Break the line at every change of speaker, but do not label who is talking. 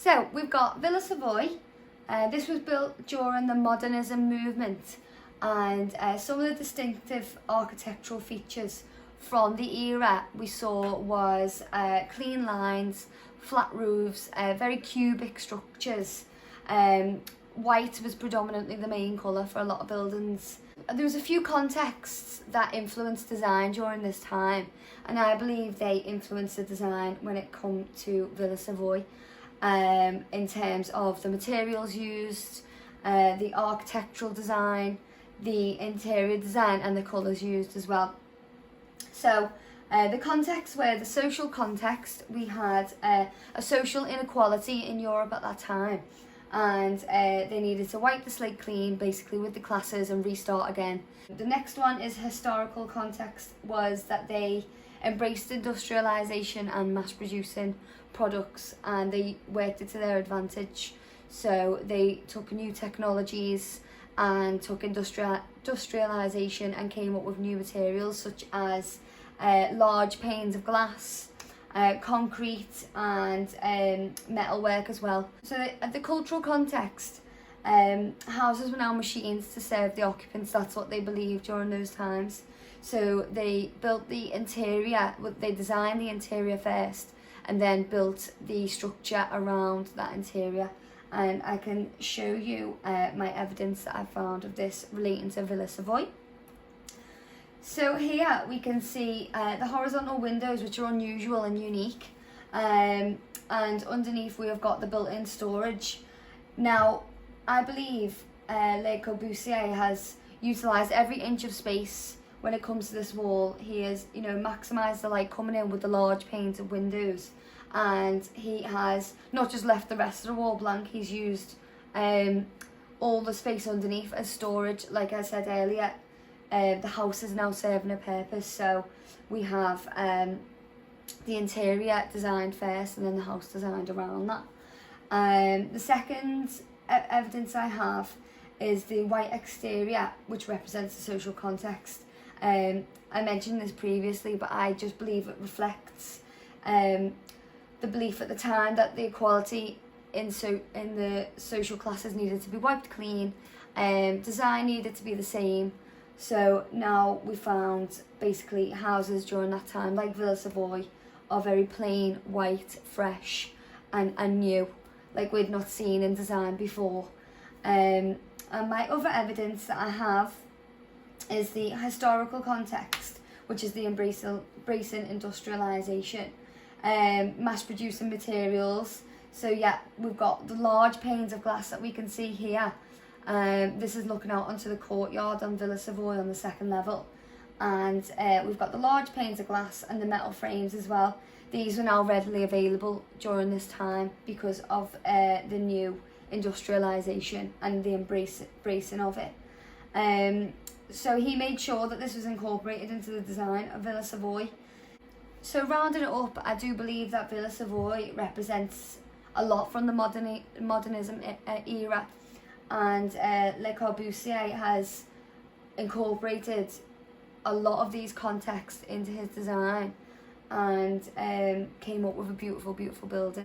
So we've got Villa Savoy. This was built during the modernism movement, and some of the distinctive architectural features from the era we saw was clean lines, flat roofs, very cubic structures. White was predominantly the main colour for a lot of buildings. There was a few contexts that influenced design during this time, and I believe they influenced the design when it come to Villa Savoy, in terms of the materials used, the architectural design, the interior design, and the colours used as well. So the context were the social context. We had a social inequality in Europe at that time, and they needed to wipe the slate clean basically with the classes and restart again. The next one is historical context, was that they embraced industrialisation and mass producing products, and they worked it to their advantage. So they took new technologies and took industrialisation and came up with new materials such as large panes of glass, concrete, and metalwork as well. So the cultural context, houses were now machines to serve the occupants. That's what they believed during those times. So they built the interior, they designed the interior first and then built the structure around that interior. And I can show you my evidence that I found of this relating to Villa Savoy. So here we can see the horizontal windows, which are unusual and unique, and underneath we have got the built-in storage. Now, I believe Le Corbusier has utilised every inch of space when it comes to this wall. He has, maximised the light coming in with the large panes of windows, and he has not just left the rest of the wall blank. He's used all the space underneath as storage. Like I said earlier, the house is now serving a purpose. So we have the interior designed first and then the house designed around that. The second evidence I have is the white exterior, which represents the social context. I mentioned this previously, but I just believe it reflects the belief at the time that the equality in the social classes needed to be wiped clean, design needed to be the same. So now we found basically houses during that time, like Villa Savoy, are very plain, white, fresh, and new, like we'd not seen in design before. And my other evidence that I have is the historical context, which is the embracing industrialisation, mass producing materials. So yeah, we've got the large panes of glass that we can see here. This is looking out onto the courtyard on Villa Savoy on the second level, and we've got the large panes of glass and the metal frames as well. These were now readily available during this time because of the new industrialisation and the embracing of it. So he made sure that this was incorporated into the design of Villa Savoy. So rounding it up, I do believe that Villa Savoy represents a lot from the modernism era, and Le Corbusier has incorporated a lot of these contexts into his design and came up with a beautiful, beautiful building.